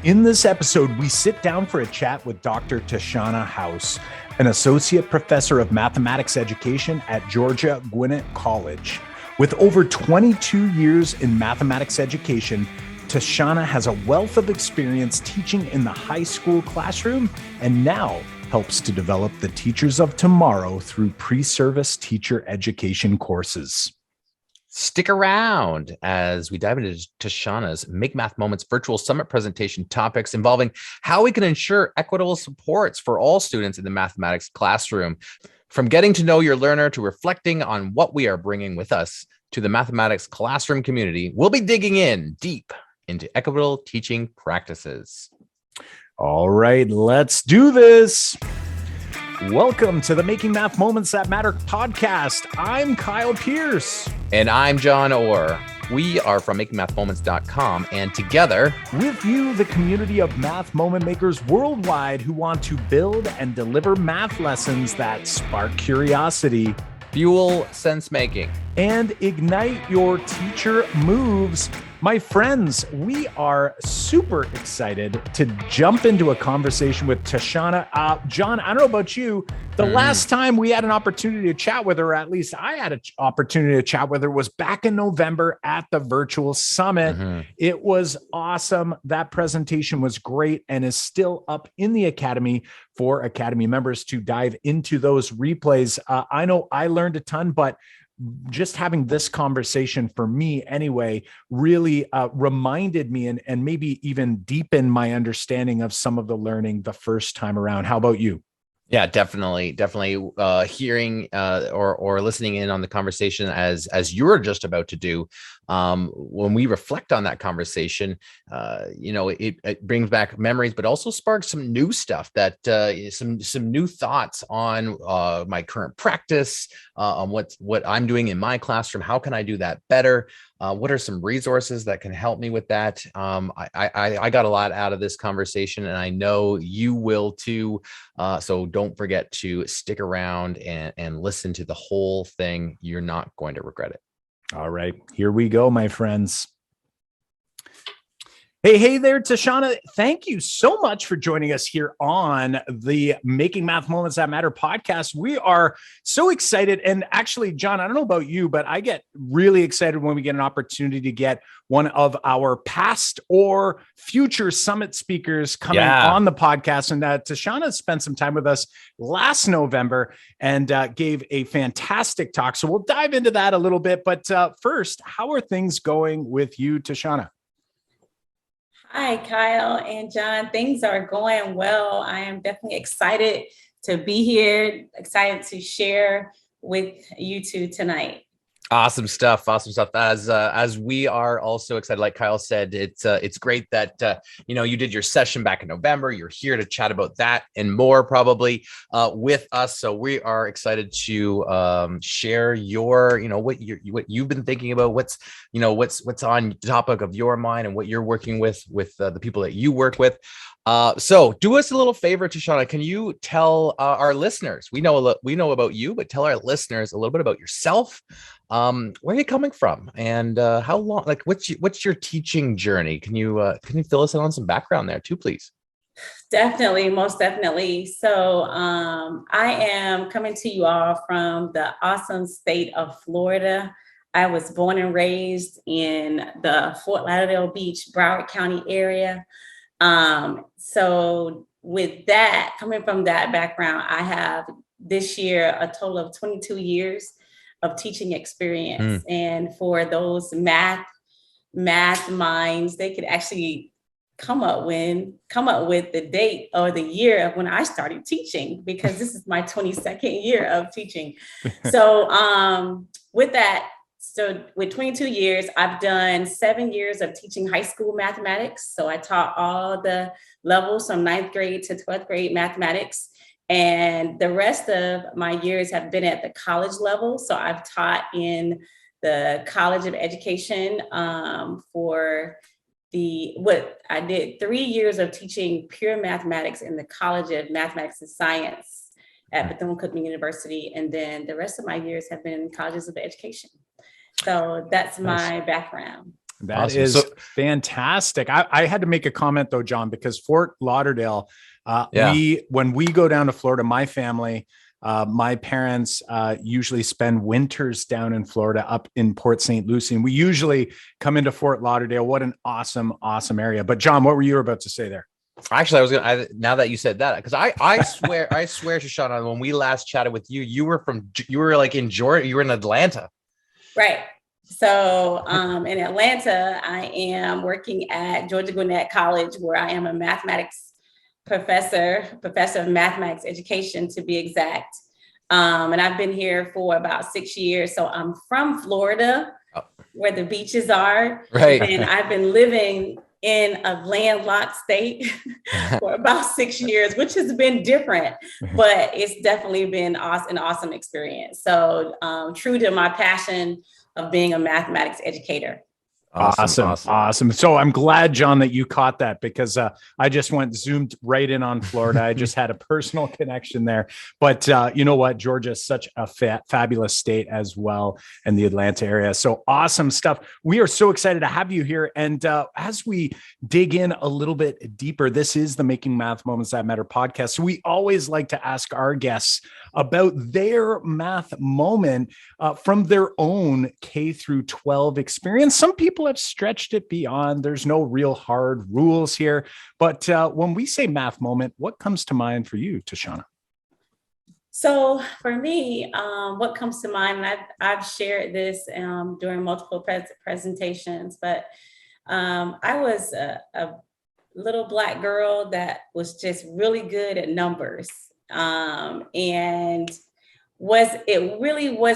In this episode, we sit down for a chat with Dr. Tashana Howse, an associate professor of mathematics education at Georgia Gwinnett College. With over 22 years in mathematics education, Tashana has a wealth of experience teaching in the high school classroom and now helps to develop the teachers of tomorrow through pre-service teacher education courses. Stick around as we dive into Tashana's Make Math Moments virtual summit presentation topics involving how we can ensure equitable supports for all students in the mathematics classroom. From getting to know your learner to reflecting on what we are bringing with us to the mathematics classroom community, we'll be digging in deep into equitable teaching practices. All right, let's do this. Welcome to the Making Math Moments That Matter podcast. I'm Kyle Pierce. And I'm John Orr. We are from makingmathmoments.com, and together with you, the community of math moment makers worldwide who want to build and deliver math lessons that spark curiosity, fuel sense making, and ignite your teacher moves. My friends, we are super excited to jump into a conversation with Tashana. John, I don't know about you. The last time we had an opportunity to chat with her, or at least I had an opportunity to chat with her, was back in November at the virtual summit. It was awesome. That presentation was great and is still up in the Academy for Academy members to dive into those replays. I know I learned a ton, but just having this conversation for me anyway, really reminded me and maybe even deepened my understanding of some of the learning the first time around. How about you? Yeah, definitely. Hearing or listening in on the conversation as you're just about to do. When we reflect on that conversation, it brings back memories, but also sparks some new stuff that some new thoughts on my current practice, on what I'm doing in my classroom. How can I do that better? What are some resources that can help me with that? I got a lot out of this conversation, and I know you will too. So don't forget to stick around and listen to the whole thing. You're not going to regret it. All right, here we go, my friends. Hey there, Tashana. Thank you so much for joining us here on the Making Math Moments That Matter podcast. We are so excited. And actually, John, I don't know about you, but I get really excited when we get an opportunity to get one of our past or future summit speakers coming on the podcast. And Tashana spent some time with us last November and gave a fantastic talk. So we'll dive into that a little bit. But first, how are things going with you, Tashana? Hi, Kyle and John. Things are going well. I am definitely excited to be here, excited to share with you two tonight. Awesome stuff. As we are also excited, like Kyle said, it's great that you did your session back in November. You're here to chat about that and more probably with us. So we are excited to share your what you've been thinking about, what's on the topic of your mind and what you're working with the people that you work with. So do us a little favor, Tashana. Can you tell our listeners? We know about you, but tell our listeners a little bit about yourself. Where are you coming from, and how long? Like, what's your teaching journey? Can you fill us in on some background there too, please? Definitely, most definitely. So I am coming to you all from the awesome state of Florida. I was born and raised in the Fort Lauderdale Beach, Broward County area. So with that, coming from that background, I have this year a total of 22 years of teaching experience. And for those math minds, they could actually come up with the date or the year of when I started teaching, because this is my 22nd year of teaching. So with that, so with 22 years, I've done 7 years of teaching high school mathematics. So I taught all the levels from 9th grade to 12th grade mathematics. And the rest of my years have been at the college level. So I've taught in the College of Education I did 3 years of teaching pure mathematics in the College of Mathematics and Science at Bethune-Cookman University. And then the rest of my years have been in colleges of education. So that's my background. That Awesome. is fantastic. I had to make a comment though, John, because Fort Lauderdale, when we go down to Florida, my family, my parents usually spend winters down in Florida, up in Port St. Lucie. And we usually come into Fort Lauderdale. What an awesome, awesome area. But John, what were you about to say there? Actually, now that you said that, because I swear, Tashana, when we last chatted with you, you were like in Georgia, you were in Atlanta. Right. So in Atlanta, I am working at Georgia Gwinnett College, where I am a mathematics professor of mathematics education, to be exact. And I've been here for about 6 years. So I'm from Florida, where the beaches are. Right. And I've been living in a landlocked state for about 6 years, which has been different, but it's definitely been an awesome experience. So true to my passion of being a mathematics educator. Awesome. So I'm glad, John, that you caught that, because I just zoomed right in on Florida. I just had a personal connection there. But you know what? Georgia is such a fabulous state as well, and the Atlanta area. So awesome stuff. We are so excited to have you here. And as we dig in a little bit deeper, this is the Making Math Moments That Matter podcast. So we always like to ask our guests about their math moment from their own K through 12 experience. Some people have stretched it beyond. There's no real hard rules here. But when we say math moment, what comes to mind for you, Tashana? So for me, what comes to mind, and I've shared this during multiple presentations, but I was a little Black girl that was just really good at numbers. And was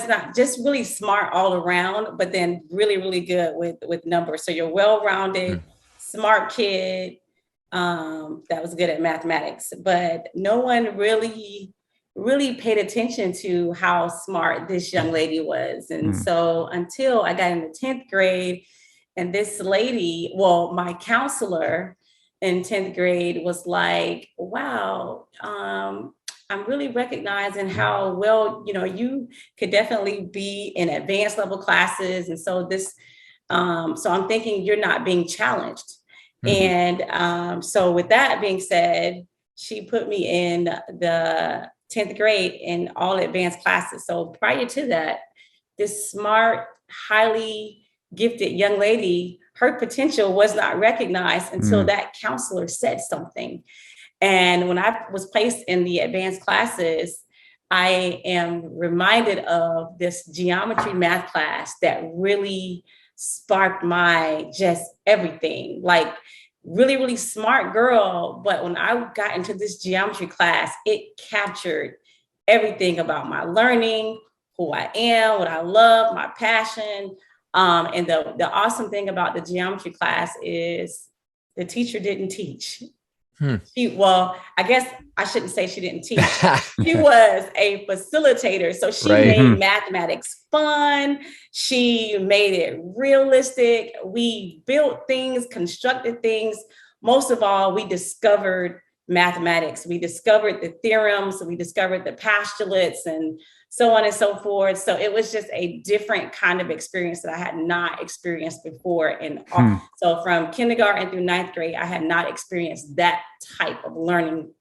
not just really smart all around, but then really, really good with numbers. So you're well-rounded, smart kid that was good at mathematics, but no one really paid attention to how smart this young lady was. And so until I got in the 10th grade, and this lady, my counselor in 10th grade was like, wow, I'm really recognizing how well, you could definitely be in advanced level classes. And so so I'm thinking you're not being challenged. And so with that being said, she put me in the 10th grade in all advanced classes. So prior to that, this smart, highly gifted young lady, her potential was not recognized until that counselor said something. And when I was placed in the advanced classes, I am reminded of this geometry math class that really sparked my just everything. Like, really, really smart girl. But when I got into this geometry class, it captured everything about my learning, who I am, what I love, my passion. And the awesome thing about the geometry class is the teacher didn't teach. I guess I shouldn't say she didn't teach. She was a facilitator. So she made mathematics fun. She made it realistic. We built things, constructed things. Most of all, we discovered mathematics. We discovered the theorems, we discovered the postulates, and so on and so forth. So it was just a different kind of experience that I had not experienced before. And so from kindergarten through 9th grade, I had not experienced that type of learning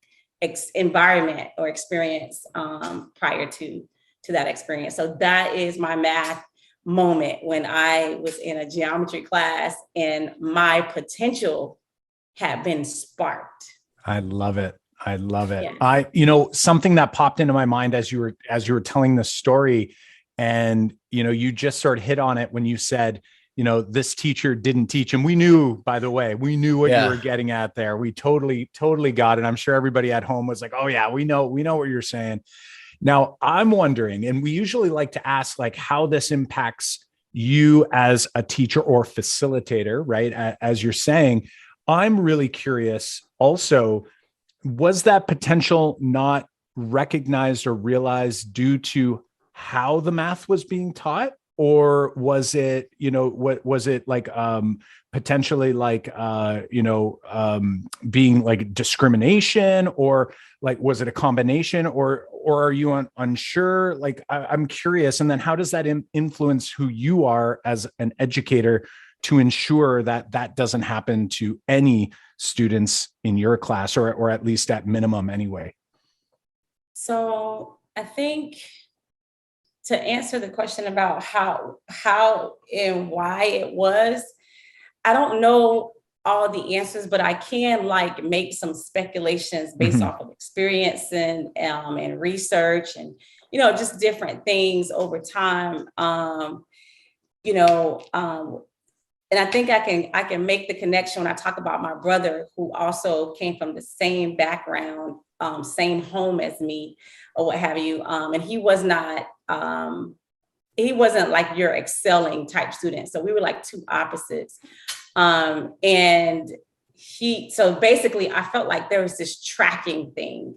environment or experience prior to that experience. So that is my math moment, when I was in a geometry class and my potential had been sparked. I love it. Yeah. Something that popped into my mind as you were telling the story, and, you just sort of hit on it when you said, this teacher didn't teach. And we knew, by the way, what you were getting at there. We totally got it. I'm sure everybody at home was like, oh yeah, we know what you're saying. Now I'm wondering, and we usually like to ask like how this impacts you as a teacher or facilitator, right? As you're saying, I'm really curious also, was that potential not recognized or realized due to how the math was being taught? Or was it, what was it like, potentially like, being like discrimination, or like, was it a combination, or are you unsure? Like, I'm curious. And then how does that influence who you are as an educator to ensure that that doesn't happen to any students in your class, or at least at minimum anyway? So I think to answer the question about how and why it was, I don't know all the answers, but I can like make some speculations based off of experience and research and, you know, just different things over time. You know, and I think I can make the connection when I talk about my brother, who also came from the same background, same home as me, or what have you. And he wasn't like your excelling type student. So we were like two opposites. And so basically I felt like there was this tracking thing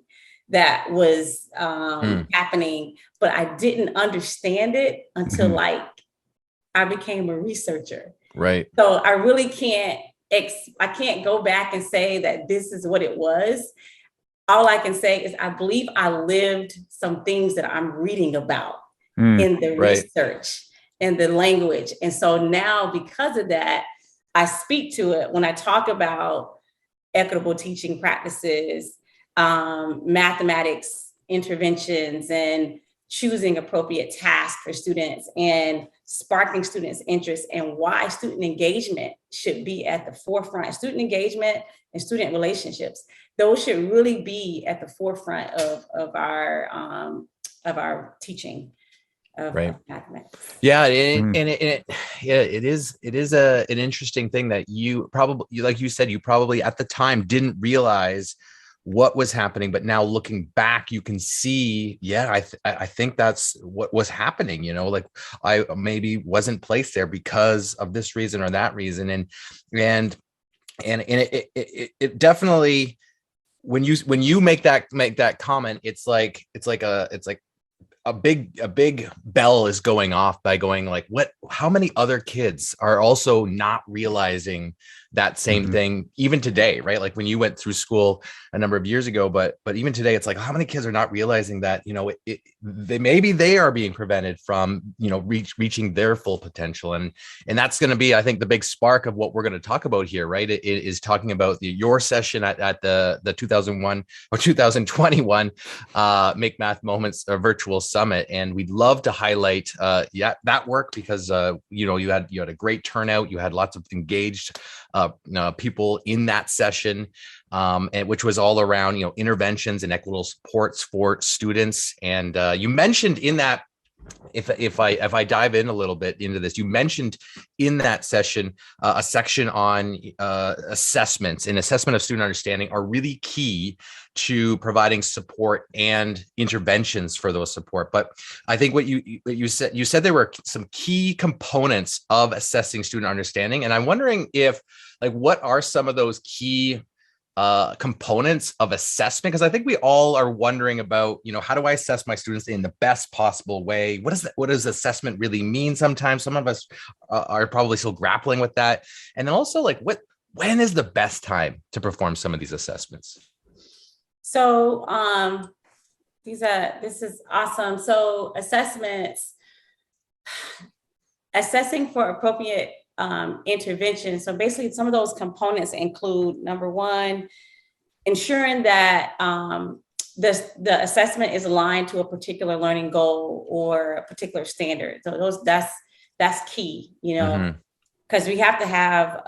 that was happening, but I didn't understand it until like I became a researcher. Right. So I really can't go back and say that this is what it was. All I can say is I believe I lived some things that I'm reading about in the research and the language. And so now because of that, I speak to it when I talk about equitable teaching practices, mathematics interventions, and choosing appropriate tasks for students, and sparking students' interest, and why student engagement should be at the forefront. Student engagement and student relationships, those should really be at the forefront of our teaching of mathematics. Yeah, it is an interesting thing that you probably, like you said, you probably at the time didn't realize what was happening, but now looking back, you can see, I think that's what was happening. You know, like I maybe wasn't placed there because of this reason or that reason, and it definitely, when you make that comment, it's like a big bell is going off by going like, how many other kids are also not realizing that same thing even today, right? Like when you went through school a number of years ago, but even today, it's like, how many kids are not realizing that, you know, maybe they are being prevented from, you know, reaching their full potential. And that's going to be, I think, the big spark of what we're going to talk about here, right? It is talking about your session at the 2001 or 2021 Make Math Moments virtual summit. And we'd love to highlight that work because, you know, you had a great turnout. You had lots of engaged people in that session, and which was all around, you know, interventions and equitable supports for students. And you mentioned in that, if I dive in a little bit into this, you mentioned in that session a section on assessments, and assessment of student understanding are really key to providing support and interventions for those support. But I think what you said there were some key components of assessing student understanding, and I'm wondering if, like, what are some of those key components of assessment? Because I think we all are wondering about, you know, how do I assess my students in the best possible way? What does assessment really mean? Sometimes some of us are probably still grappling with that. And then also, like, when is the best time to perform some of these assessments? So this is awesome. So assessing for appropriate intervention. So basically, some of those components include, number one, ensuring that the assessment is aligned to a particular learning goal or a particular standard. So that's key, you know, because we have to have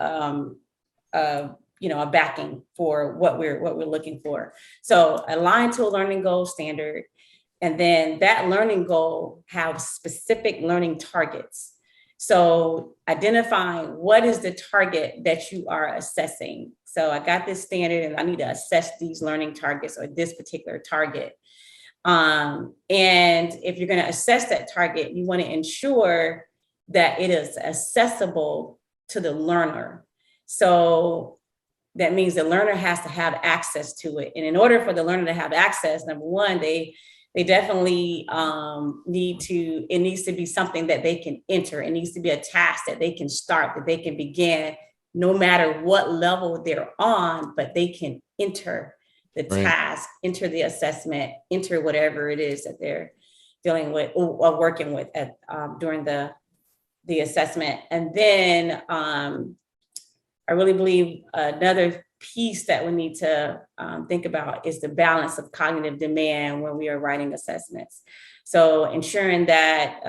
a backing for what we're looking for. So aligned to a learning goal standard, and then that learning goal have specific learning targets. So identifying what is the target that you are assessing. So I got this standard and I need to assess these learning targets or this particular target. And if you're going to assess that target, you want to ensure that it is accessible to the learner. So that means the learner has to have access to it. And in order for the learner to have access, number one, they definitely it needs to be something that they can enter. It needs to be a task that they can start, that they can begin, no matter what level they're on, but they can enter the task, enter the assessment, enter whatever it is that they're dealing with or working with during the the assessment. And then I really believe another piece that we need to think about is the balance of cognitive demand when we are writing assessments. So ensuring that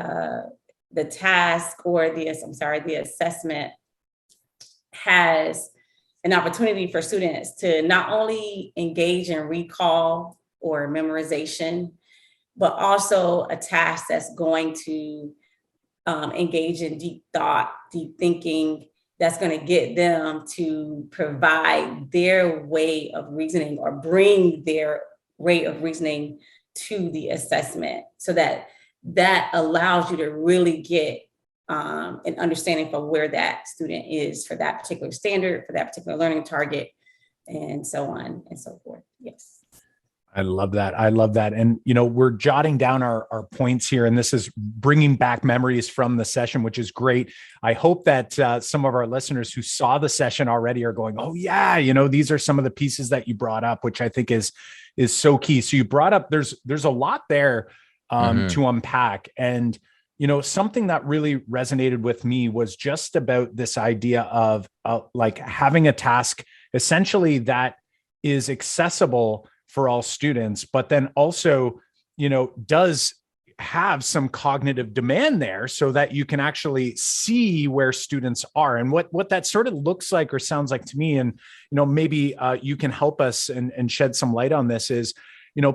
the task or the assessment has an opportunity for students to not only engage in recall or memorization, but also a task that's going to engage in deep thought, deep thinking, that's going to get them to provide their way of reasoning or bring their way of reasoning to the assessment, so that allows you to really get an understanding for where that student is for that particular standard, for that particular learning target, and so on and so forth. Yes. I love that. I love that. And, we're jotting down our points here, and this is bringing back memories from the session, which is great. I hope that some of our listeners who saw the session already are going, oh yeah, these are some of the pieces that you brought up, which I think is so key. So you brought up, there's a lot there to unpack. And, something that really resonated with me was just about this idea of like having a task essentially that is accessible for all students, but then also, does have some cognitive demand there so that you can actually see where students are and what that sort of looks like or sounds like to me. And, maybe you can help us and shed some light on this is,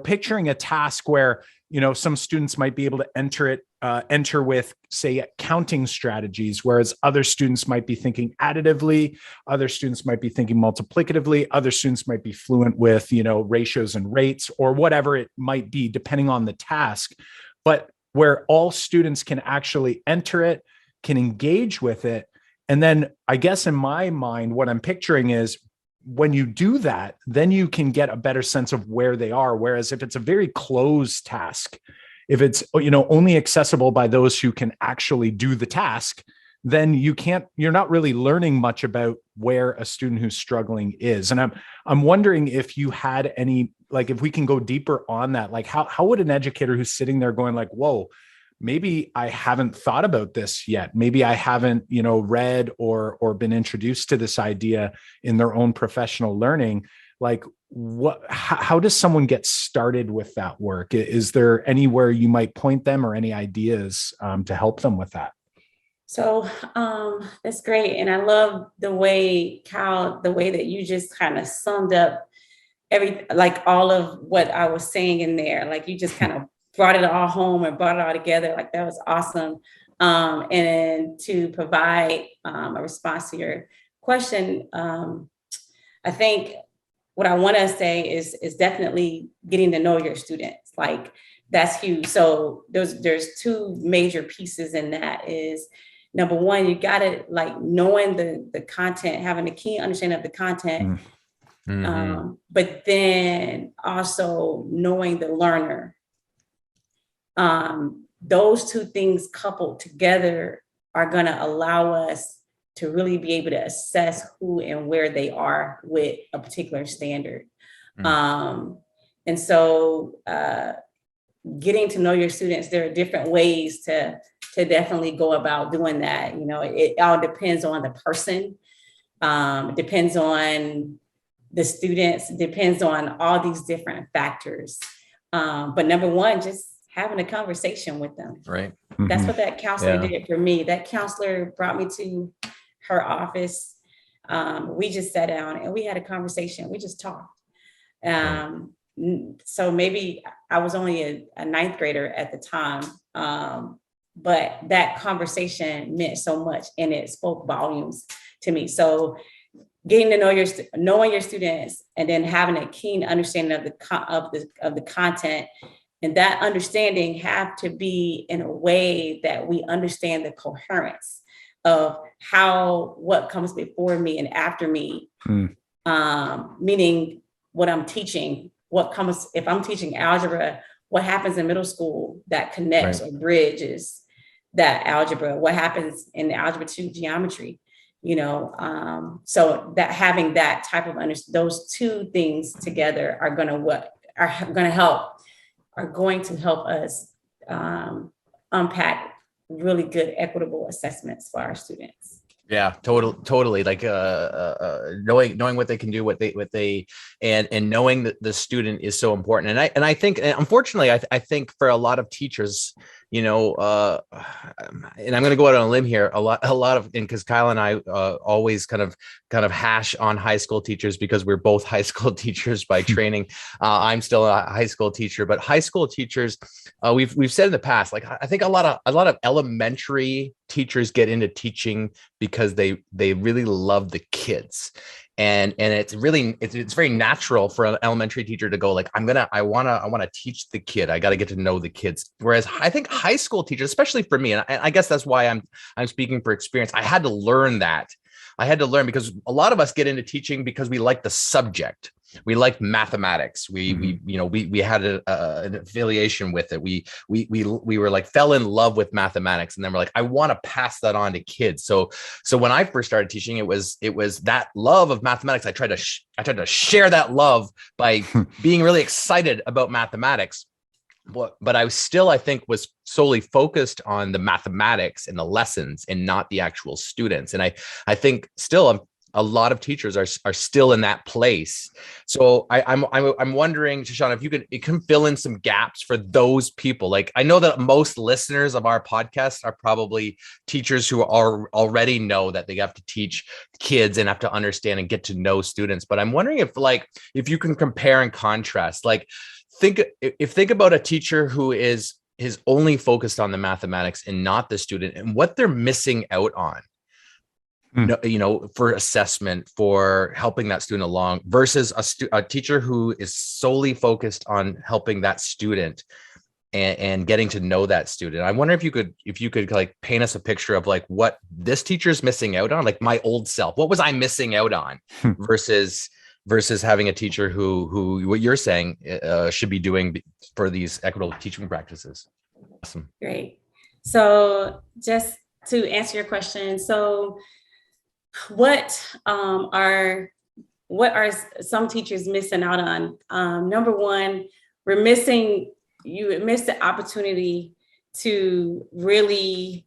picturing a task where, some students might be able to enter with, say, counting strategies, whereas other students might be thinking additively, other students might be thinking multiplicatively, other students might be fluent with, ratios and rates or whatever it might be, depending on the task, but where all students can actually enter it, can engage with it. And then I guess in my mind, what I'm picturing is when you do that, then you can get a better sense of where they are. Whereas if it's a very closed task, if it's, only accessible by those who can actually do the task, then you're not really learning much about where a student who's struggling is. And I'm wondering if you had any, like, if we can go deeper on that, like how would an educator who's sitting there going like, whoa, maybe I haven't thought about this yet. Maybe I haven't, read or been introduced to this idea in their own professional learning. Like how does someone get started with that work? Is there anywhere you might point them or any ideas to help them with that? So that's great. And I love the way, Kyle, the way that you just kind of summed up all of what I was saying in there. Like you just kind of brought it all home and brought it all together. Like that was awesome. And to provide a response to your question, I think what I want to say is definitely getting to know your students. Like that's huge. So there's two major pieces in that is, number one, you got to like knowing the content, having a keen understanding of the content, but then also knowing the learner. Those two things coupled together are going to allow us to really be able to assess who and where they are with a particular standard. And so getting to know your students, there are different ways to definitely go about doing that. It all depends on the person. It depends on the students, it depends on all these different factors. But number one, just having a conversation with them. Right. That's what that counselor did for me. That counselor brought me to her office. We just sat down and we had a conversation. We just talked. So maybe I was only a ninth grader at the time, but that conversation meant so much and it spoke volumes to me. So getting to know knowing your students and then having a keen understanding of the content. And that understanding have to be in a way that we understand the coherence of what comes before me and after me, meaning what I'm teaching, what comes, if I'm teaching algebra, what happens in middle school that connects or bridges that algebra, what happens in algebra 2 geometry, so that having that type of those two things together are going to help us unpack really good equitable assessments for our students. Yeah, totally. Like knowing what they can do, and knowing that the student is so important. And I think, unfortunately, I think for a lot of teachers, and I'm going to go out on a limb here, a lot of, and because Kyle and I always kind of hash on high school teachers because we're both high school teachers by training. I'm still a high school teacher, but high school teachers, we've said in the past, like I think a lot of elementary teachers get into teaching because they really love the kids. And it's very natural for an elementary teacher to go like, I want to teach the kid. I got to get to know the kids. Whereas I think high school teachers, especially for me, and I guess that's why I'm speaking for experience. I had to learn that. I had to learn because a lot of us get into teaching because we like the subject. We like mathematics. We had an affiliation with it. We were like fell in love with mathematics, and then we're like, I want to pass that on to kids. So when I first started teaching, it was that love of mathematics. I tried to share that love by being really excited about mathematics. But I think was solely focused on the mathematics and the lessons and not the actual students. And I think still a lot of teachers are still in that place. So I'm wondering, Tashana, if you can fill in some gaps for those people. Like, I know that most listeners of our podcast are probably teachers who already know that they have to teach kids and have to understand and get to know students. But I'm wondering if you can compare and contrast, like, think about a teacher who is only focused on the mathematics and not the student, and what they're missing out on, for assessment, for helping that student along, versus a teacher who is solely focused on helping that student and getting to know that student. I wonder if you could like paint us a picture of like what this teacher is missing out on, like my old self, what was I missing out on versus having a teacher who what you're saying should be doing for these equitable teaching practices. Awesome. Great. So just to answer your question, so what are some teachers missing out on? Number one, you miss the opportunity to really,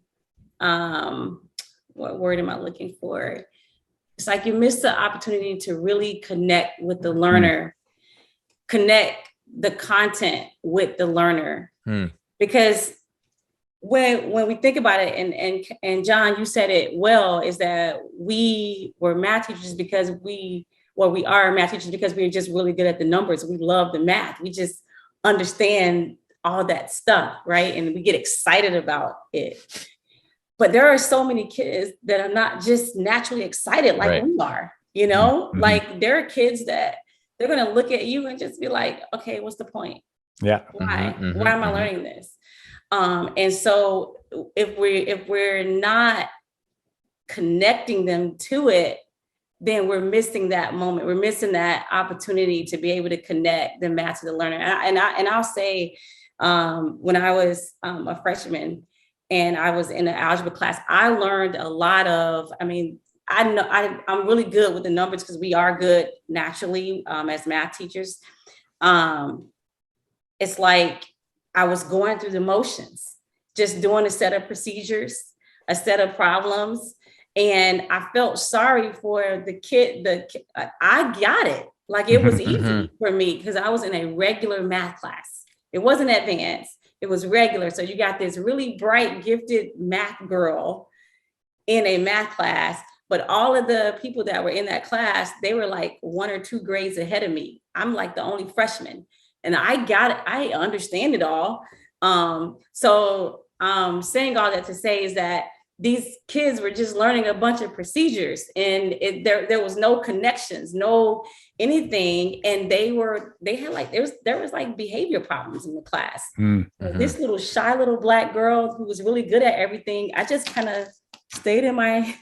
what word am I looking for? It's like you miss the opportunity to really connect with the learner, connect the content with the learner. Because when we think about it, and John, you said it well, is that we were math teachers because we are math teachers because we're just really good at the numbers. We love the math. We just understand all that stuff, right? And we get excited about it. But there are so many kids that are not just naturally excited like we are, like there are kids that they're going to look at you and just be like, okay, what's the point? Yeah. Why am I learning this? And so if we're not connecting them to it, then we're missing that moment. We're missing that opportunity to be able to connect the math to the learner. And I'll say, when I was a freshman and I was in an algebra class, I learned a lot of, I'm really good with the numbers because we are good naturally as math teachers. It's like I was going through the motions, just doing a set of procedures, a set of problems. And I felt sorry for the kid. I got it. Like it was easy for me because I was in a regular math class. It wasn't advanced. It was regular. So you got this really bright, gifted math girl in a math class, but all of the people that were in that class, they were like 1 or 2 grades ahead of me. I'm like the only freshman. And I got it. I understand it all. So saying all that to say is that these kids were just learning a bunch of procedures and there was no connections, no anything. And there was like behavior problems in the class. This little shy little Black girl who was really good at everything. I just kind of stayed in my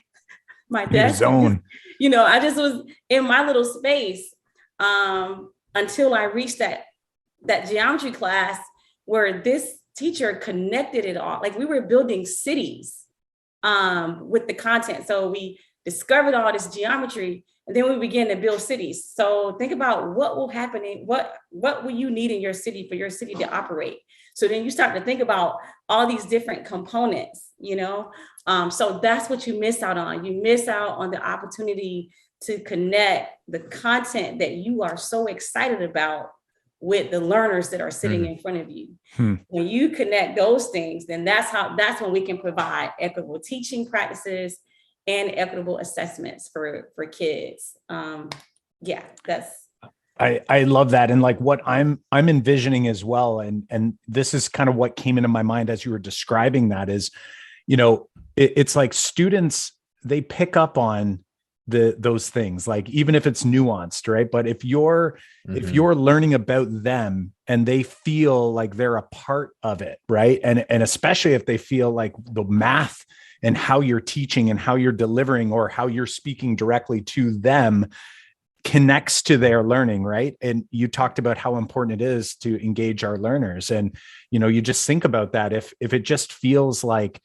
desk. Zone. I just was in my little space until I reached that geometry class where this teacher connected it all. Like we were building cities with the content. So we discovered all this geometry, and then we began to build cities. So think about what will happen what will you need in your city for your city to operate. So then you start to think about all these different components, so that's what you miss out on. You miss out on the opportunity to connect the content that you are so excited about with the learners that are sitting in front of you. When you connect those things, then that's when we can provide equitable teaching practices and equitable assessments for kids. I love that. And like what I'm envisioning as well. And this is kind of what came into my mind as you were describing that is, it's like students, they pick up on those things, like even if it's nuanced, right? But if you're learning about them and they feel like they're a part of it, right? And especially if they feel like the math and how you're teaching and how you're delivering or how you're speaking directly to them connects to their learning, right? And you talked about how important it is to engage our learners. And, you just think about that. If it just feels like,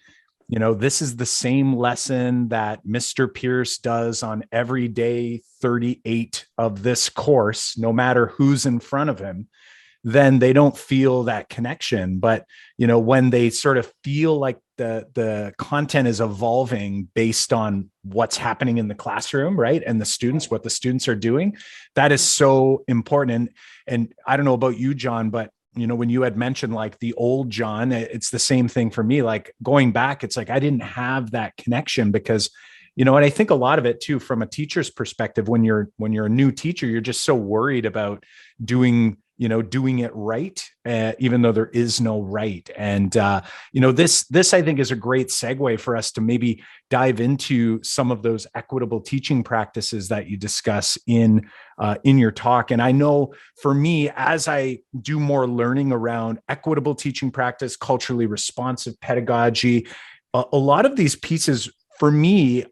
this is the same lesson that Mr. Pierce does on every day 38 of this course, no matter who's in front of him, then they don't feel that connection. But, when they sort of feel like the content is evolving based on what's happening in the classroom, right? And what the students are doing, that is so important. And I don't know about you, John, but when you had mentioned like the old John, it's the same thing for me. Like going back, it's like I didn't have that connection because, and I think a lot of it too, from a teacher's perspective, when you're a new teacher, you're just so worried about doing it right, even though there is no right. And, this I think is a great segue for us to maybe dive into some of those equitable teaching practices that you discuss in your talk. And I know for me, as I do more learning around equitable teaching practice, culturally responsive pedagogy, a lot of these pieces for me,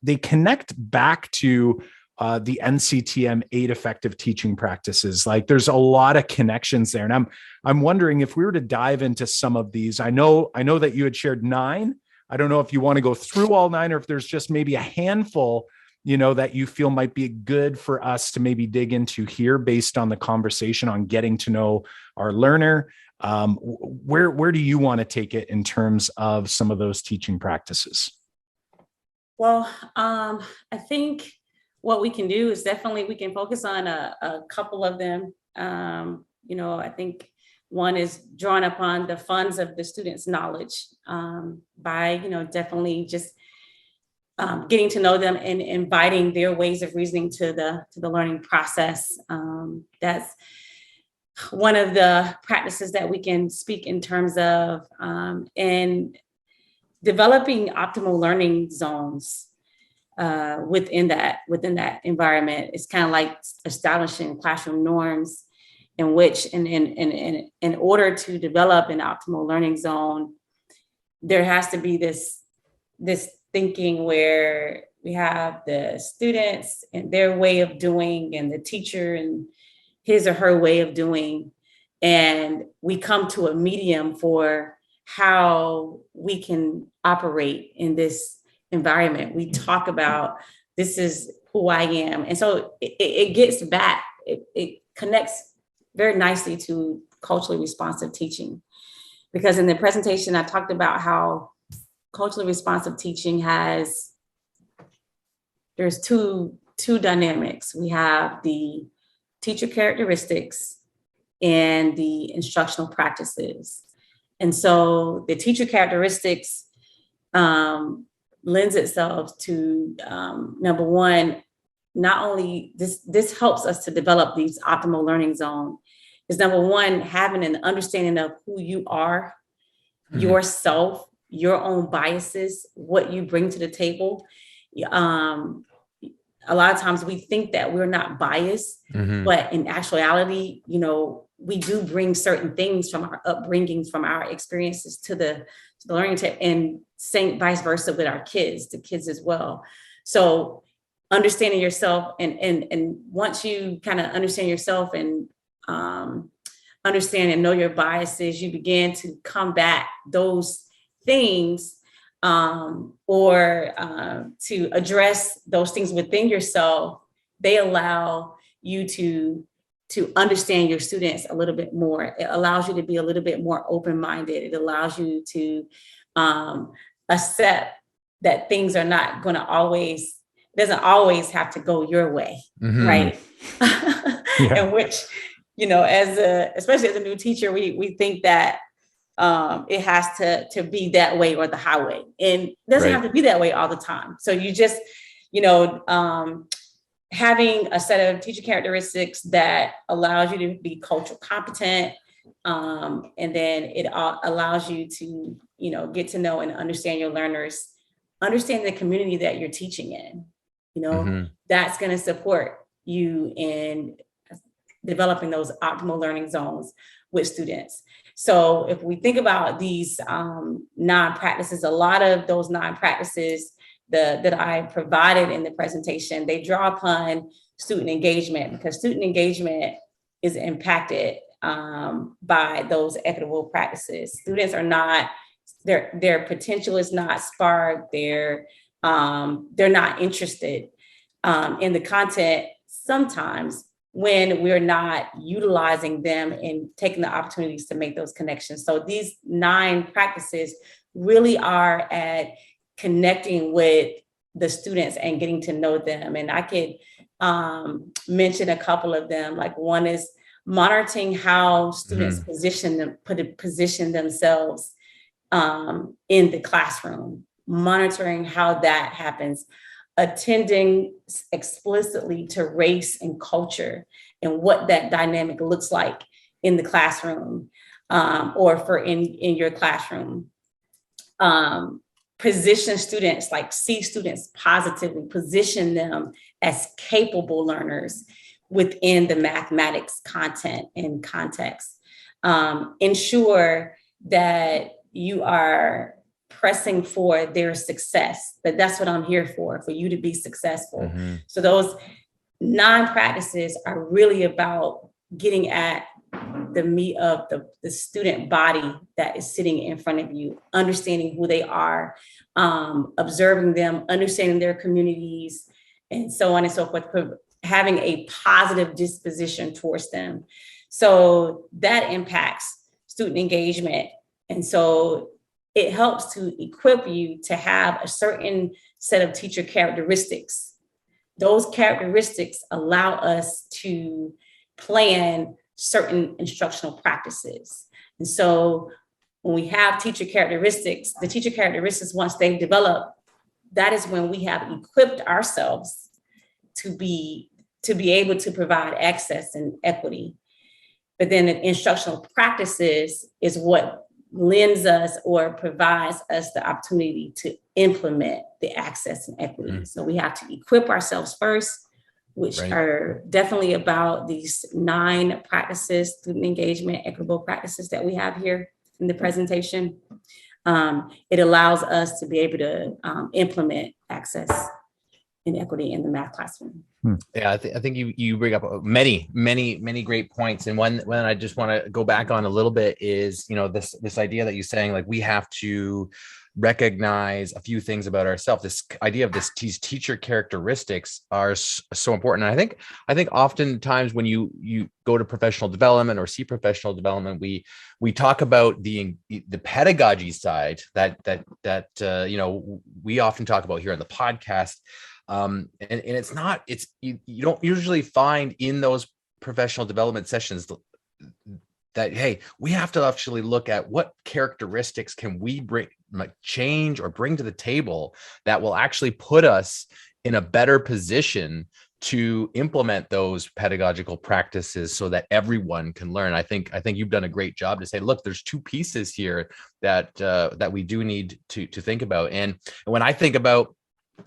they connect back to the NCTM 8 effective teaching practices. Like there's a lot of connections there. And I'm wondering if we were to dive into some of these. I know that you had shared 9. I don't know if you want to go through all 9 or if there's just maybe a handful, that you feel might be good for us to maybe dig into here based on the conversation on getting to know our learner. Where do you want to take it in terms of some of those teaching practices? Well, I think what we can do is definitely we can focus on a couple of them. I think one is drawing upon the funds of the students' knowledge by, definitely just getting to know them and inviting their ways of reasoning to the learning process. That's one of the practices that we can speak in terms of in developing optimal learning zones. Within that environment, it's kind of like establishing classroom norms in which, in order to develop an optimal learning zone, there has to be this thinking where we have the students and their way of doing, and the teacher and his or her way of doing, and we come to a medium for how we can operate in this environment. We talk about this is who I am. And so it gets back, it connects very nicely to culturally responsive teaching. Because in the presentation, I talked about how culturally responsive teaching there's two dynamics. We have the teacher characteristics and the instructional practices. And so the teacher characteristics lends itself to number one, not only this helps us to develop these optimal learning zone, is number one, having an understanding of who you are, yourself, your own biases, what you bring to the table. A lot of times we think that we're not biased, but in actuality, we do bring certain things from our upbringings, from our experiences to the learning tip, and same vice versa with our kids, the kids as well. So understanding yourself, and once you kind of understand yourself and understand and know your biases, you begin to combat those things to address those things within yourself, they allow you to understand your students a little bit more. It allows you to be a little bit more open-minded. It allows you to accept that things are not going to always, doesn't always have to go your way, right? And which, you know, especially as a new teacher, we think that it has to be that way or the highway, and it doesn't have to be that way all the time. So you just, you know, having a set of teacher characteristics that allows you to be cultural competent, and then it allows you to, you know, get to know and understand your learners, understand the community that you're teaching in, you know, that's going to support you in developing those optimal learning zones with students. So if we think about these non-practices, a lot of those non-practices that I provided in the presentation, they draw upon student engagement, because student engagement is impacted by those equitable practices. Students are not, their potential is not sparked, they're not interested in the content sometimes when we're not utilizing them and taking the opportunities to make those connections. So these 9 practices really are at connecting with the students and getting to know them. And I could mention a couple of them. Like, one is monitoring how students position themselves in the classroom, monitoring how that happens, attending explicitly to race and culture and what that dynamic looks like in the classroom, or in your classroom. Position students, like see students positively, position them as capable learners within the mathematics content and context. Ensure that you are pressing for their success, that's what I'm here for you to be successful. So those 9 practices are really about getting at the meat of the student body that is sitting in front of you, understanding who they are, observing them, understanding their communities, and so on and so forth, having a positive disposition towards them. So that impacts student engagement. And so it helps to equip you to have a certain set of teacher characteristics. Those characteristics allow us to plan certain instructional practices. And so when we have teacher characteristics, the teacher characteristics, once they've developed, that is when we have equipped ourselves to be able to provide access and equity. But then the instructional practices is what lends us or provides us the opportunity to implement the access and equity. So we have to equip ourselves first, which are definitely about these 9 practices, student engagement, equitable practices that we have here in the presentation. It allows us to be able to implement access and equity in the math classroom. Yeah, I think you bring up many great points. And one I just want to go back on a little bit is, you know, this idea that you're saying, like, we have to recognize a few things about ourselves. This idea of these teacher characteristics are so important. And I think oftentimes when you go to professional development or see professional development, we talk about the pedagogy side that you know, we often talk about here on the podcast. And you don't usually find in those professional development sessions that, hey, we have to actually look at what characteristics can we change or bring to the table that will actually put us in a better position to implement those pedagogical practices so that everyone can learn. I think you've done a great job to say, look, there's 2 pieces here that we do need to think about. And when I think about,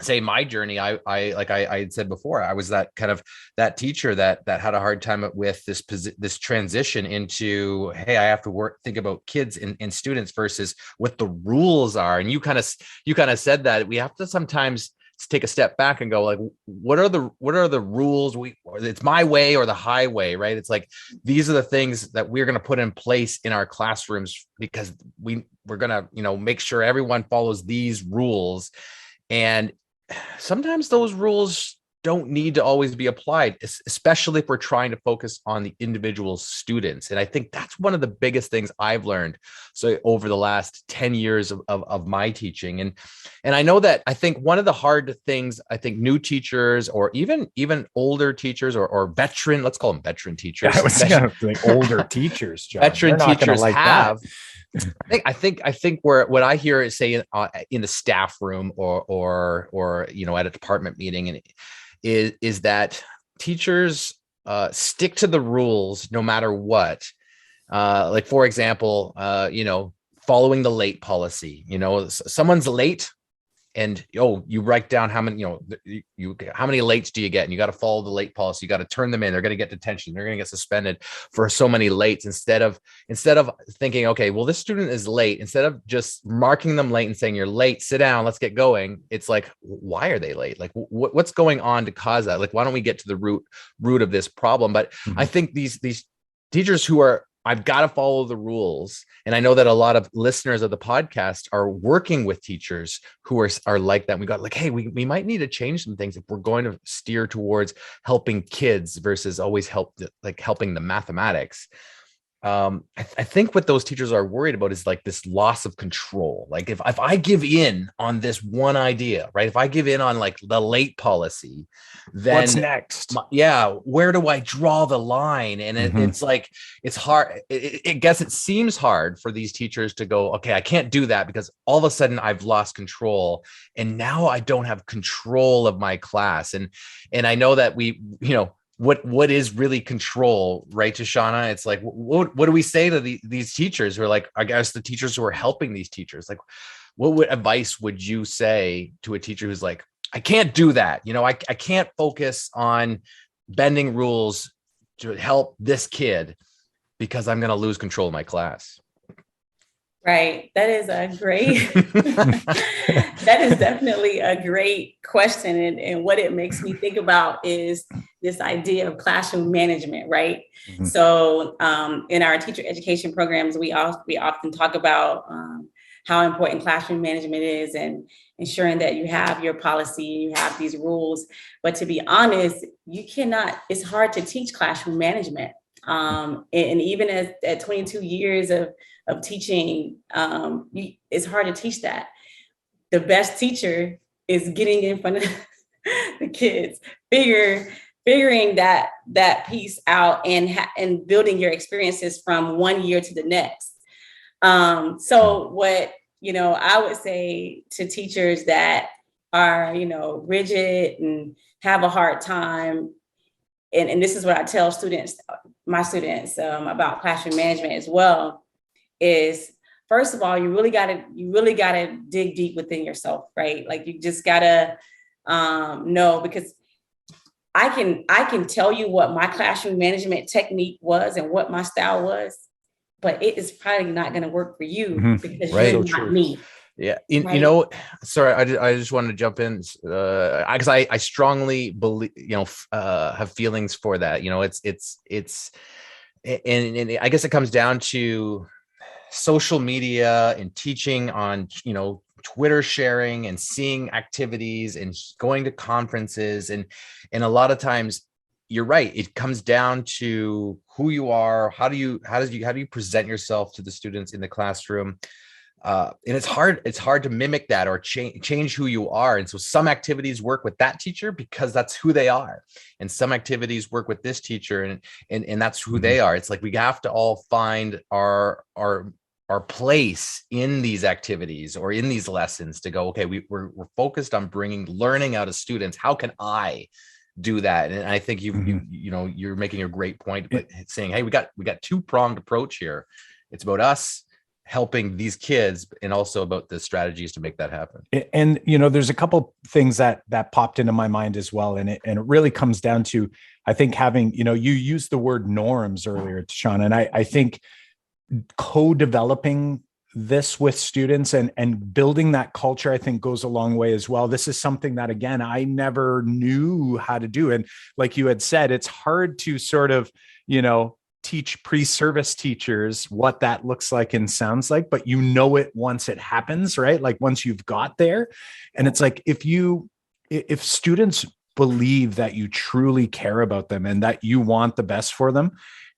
say, my journey, I like I had said before, I was that kind of that teacher that had a hard time with this transition into, hey, I have to think about kids and students versus what the rules are. And you kind of said that we have to sometimes take a step back and go like, what are the rules? It's my way or the highway, right? It's like, these are the things that we're going to put in place in our classrooms because we're going to, make sure everyone follows these rules. And sometimes those rules don't need to always be applied, especially if we're trying to focus on the individual students. And I think that's one of the biggest things I've learned. So over the last 10 years of my teaching. And I know that I think one of the hard things, I think new teachers or even older teachers or veteran, let's call them veteran teachers. I was going to think older teachers, John. Veteran teachers have. I think what I hear is say in the staff room or at a department meeting and is that teachers stick to the rules no matter what. Like for example, following the late policy. Someone's late, and you write down how many how many lates do you get, and you got to follow the late policy. You got to turn them in. They're going to get detention. They're going to get suspended for so many lates. Instead of thinking, okay, well, this student is late. Instead of just marking them late and saying you're late, sit down, let's get going. It's like, why are they late? Like what's going on to cause that? Like, why don't we get to the root of this problem? But I think these teachers who are, I've got to follow the rules. And I know that a lot of listeners of the podcast are working with teachers who are like that. We got like, hey, we might need to change some things if we're going to steer towards helping kids versus always helping the mathematics. I think what those teachers are worried about is like this loss of control. Like if I give in on this one idea, right? If I give in on like the late policy, then what's next? Where do I draw the line? And it's like, it's hard. I guess it seems hard for these teachers to go, okay, I can't do that because all of a sudden I've lost control and now I don't have control of my class. And I know that what is really control, right, Tashana? It's like, what do we say to these teachers who are like, I guess the teachers who are helping these teachers? Like, what advice would you say to a teacher who's like, I can't do that. I can't focus on bending rules to help this kid because I'm going to lose control of my class. Right. That is that is definitely a great question. And what it makes me think about is this idea of classroom management, right? Mm-hmm. So in our teacher education programs, we often talk about how important classroom management is and ensuring that you have your policy, you have these rules. But to be honest, it's hard to teach classroom management. And even at 22 years of teaching, it's hard to teach that. The best teacher is getting in front of the kids, figuring that piece out and building your experiences from one year to the next. So what, I would say to teachers that are, rigid and have a hard time, and this is what I tell my students about classroom management as well, is first of all, you really gotta dig deep within yourself, right? Like you just gotta know, because I can tell you what my classroom management technique was and what my style was, but it is probably not going to work for you because you're not me. Yeah. Sorry, I just wanted to jump in because I strongly believe, have feelings for that. It's and I guess it comes down to social media and teaching on, Twitter sharing and seeing activities and going to conferences. And a lot of times you're right. It comes down to who you are. How do you present yourself to the students in the classroom? And it's hard to mimic that or change who you are. And so some activities work with that teacher because that's who they are. And some activities work with this teacher and that's who they are. It's like, we have to all find our place in these activities or in these lessons to go, okay, we're focused on bringing learning out of students. How can I do that? And I think you're making a great point, but saying, hey, we got two-pronged approach here. It's about us helping these kids and also about the strategies to make that happen. And, there's a couple things that popped into my mind as well. And it really comes down to, I think having, you used the word norms earlier, Tashana, and I think co-developing this with students and building that culture, I think goes a long way as well. This is something that, again, I never knew how to do. And like you had said, it's hard to sort of, teach pre-service teachers what that looks like and sounds like, but it once it happens, right? Like once you've got there. And it's like, if students believe that you truly care about them and that you want the best for them,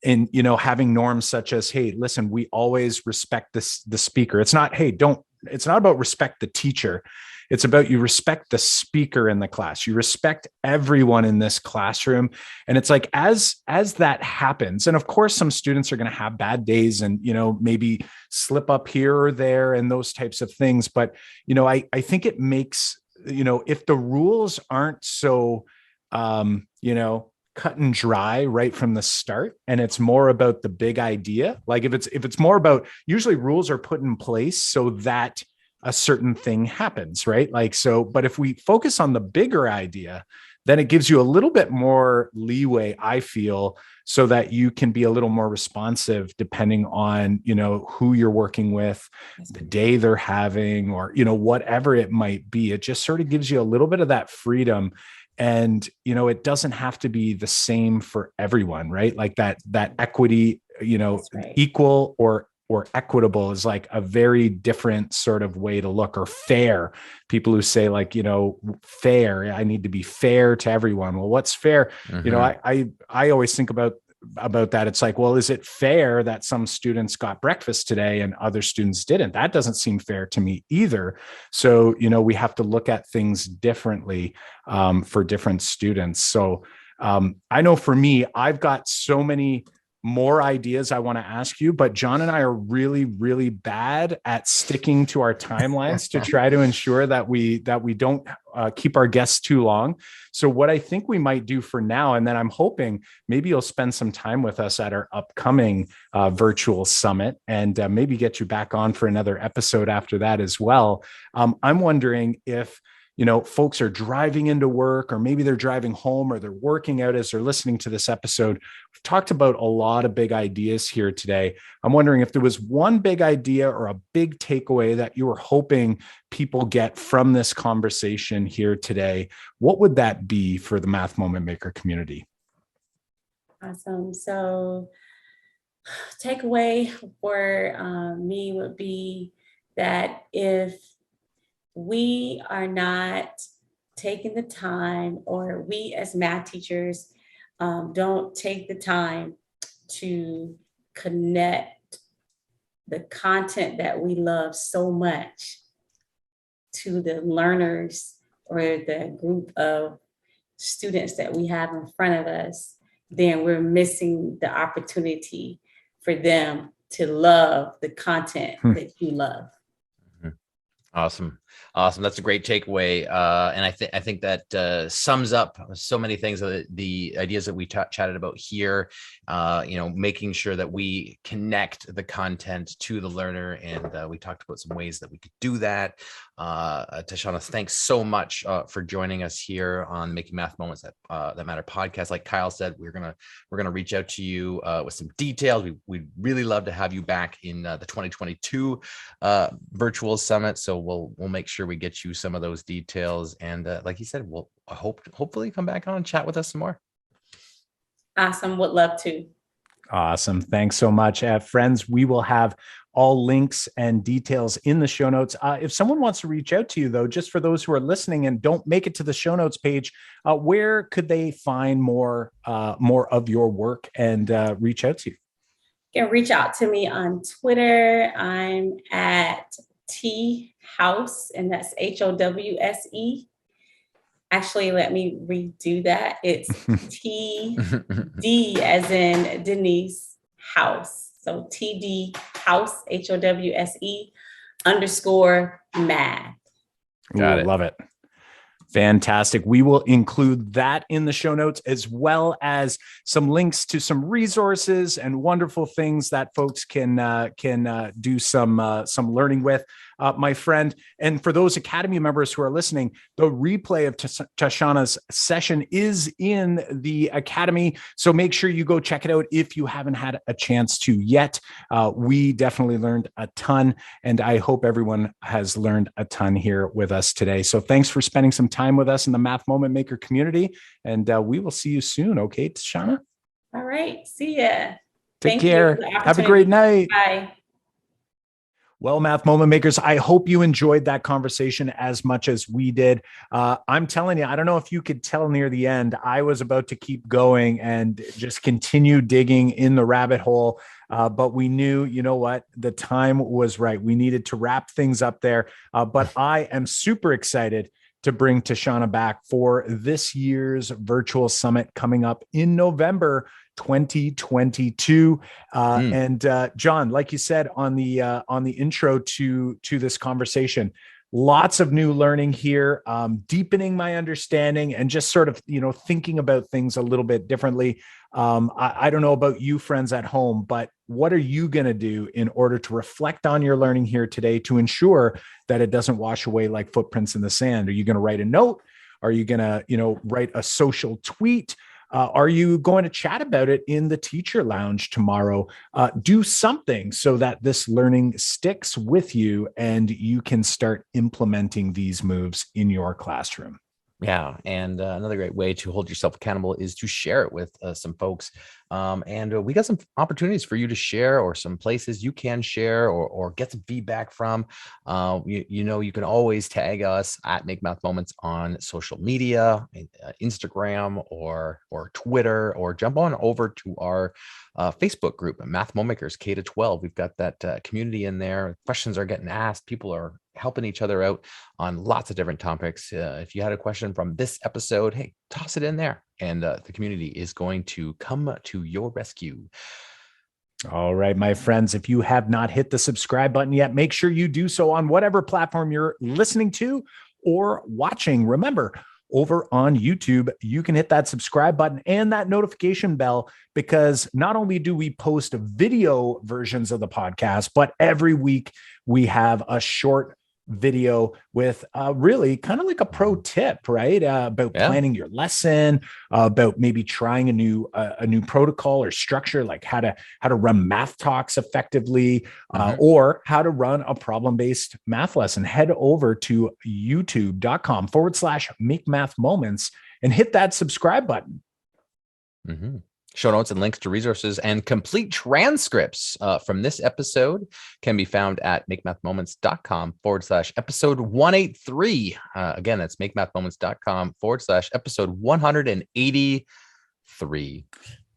and having norms such as, hey, listen, we always respect the speaker. It's not about respect the teacher. It's about you respect the speaker in the class. You respect everyone in this classroom. And it's like, as that happens, and of course, some students are going to have bad days and, maybe slip up here or there and those types of things. But, I think it makes, if the rules aren't so, cut and dry right from the start, and it's more about the big idea. Like if it's more about, usually rules are put in place so that a certain thing happens, right? Like, so, but if we focus on the bigger idea, then it gives you a little bit more leeway, I feel, so that you can be a little more responsive depending on, who you're working with, the day they're having, or, whatever it might be. It just sort of gives you a little bit of that freedom. And, it doesn't have to be the same for everyone, right? Like that equity, right. Equal or equitable is like a very different sort of way to look. Or fair. People who say like, fair, I need to be fair to everyone. Well, what's fair? Mm-hmm. I always think about that. It's like, well, is it fair that some students got breakfast today and other students didn't? That doesn't seem fair to me either. So, we have to look at things differently for different students. So I know for me, I've got so many more ideas I want to ask you, but John and I are really, really bad at sticking to our timelines to try to ensure that we don't keep our guests too long. So what I think we might do for now, and then I'm hoping maybe you'll spend some time with us at our upcoming virtual summit, and maybe get you back on for another episode after that as well. I'm wondering if folks are driving into work, or maybe they're driving home, or they're working out as they're listening to this episode. We've talked about a lot of big ideas here today. I'm wondering if there was one big idea or a big takeaway that you were hoping people get from this conversation here today. What would that be for the Math Moment Maker community? Awesome. So takeaway for me would be that if we are not taking the time, or we as math teachers don't take the time to connect the content that we love so much to the learners or the group of students that we have in front of us, then we're missing the opportunity for them to love the content that you love. Awesome. That's a great takeaway. And I think that sums up so many things, the ideas that we chatted about here, making sure that we connect the content to the learner. And we talked about some ways that we could do that. Tashana, thanks so much for joining us here on Making Math Moments That Matter podcast. Like Kyle said, we're gonna reach out to you with some details. We'd really love to have you back in the 2022 virtual summit. So we'll make sure we get you some of those details. And like you said, we'll hopefully come back on and chat with us some more. Awesome. Would love to. Awesome. Thanks so much. Friends, we will have all links and details in the show notes. If someone wants to reach out to you, though, just for those who are listening and don't make it to the show notes page, where could they find more of your work and reach out to you? You can reach out to me on Twitter. I'm at Howse, and that's Howse. Actually, let me redo that. It's TD as in Denise House. So TD House, Howse _math. Got it. Love it. Fantastic. We will include that in the show notes, as well as some links to some resources and wonderful things that folks can do some learning with. my friend. And for those Academy members who are listening, the replay of Tashana's session is in the Academy. So make sure you go check it out if you haven't had a chance to yet. We definitely learned a ton, and I hope everyone has learned a ton here with us today. So thanks for spending some time with us in the Math Moment Maker community, and we will see you soon. Okay, Tashana? All right. See ya. Take care. Have a great night. Bye. Well, Math Moment Makers, I hope you enjoyed that conversation as much as we did. I'm telling you, I don't know if you could tell near the end, I was about to keep going and just continue digging in the rabbit hole. But we knew, you know what, the time was right. We needed to wrap things up there. But I am super excited to bring Tashana back for this year's virtual summit coming up in November 2022. And John, like you said on the intro to this conversation, lots of new learning here, deepening my understanding and just sort of, thinking about things a little bit differently. I don't know about you friends at home, but what are you going to do in order to reflect on your learning here today to ensure that it doesn't wash away like footprints in the sand? Are you going to write a note? Are you going to, write a social tweet? Are you going to chat about it in the teacher lounge tomorrow? Do something so that this learning sticks with you and you can start implementing these moves in your classroom. Yeah. And another great way to hold yourself accountable is to share it with some folks. And we got some opportunities for you to share, or some places you can share or get some feedback from. You can always tag us at Make Math Moments on social media, Instagram or Twitter, or jump on over to our Facebook group, Math Moment Makers K-12. We've got that community in there. Questions are getting asked. People are helping each other out on lots of different topics. If you had a question from this episode, hey, toss it in there, and the community is going to come to your rescue. All right, my friends, if you have not hit the subscribe button yet, make sure you do so on whatever platform you're listening to or watching. Remember, over on YouTube, you can hit that subscribe button and that notification bell, because not only do we post video versions of the podcast, but every week we have a short video with really kind of like a pro tip, right? About planning your lesson, about maybe trying a new protocol or structure, like how to run math talks effectively, or how to run a problem-based math lesson. Head over to youtube.com/make math moments and hit that subscribe button. Show notes and links to resources and complete transcripts from this episode can be found at makemathmoments.com/episode 183. Again, that's makemathmoments.com/episode 183.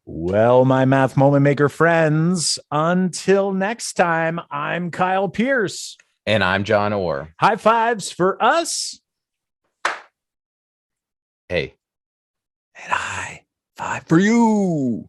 Well, my Math Moment Maker friends, until next time, I'm Kyle Pierce. And I'm John Orr. High fives for us. Hey. And high five for you.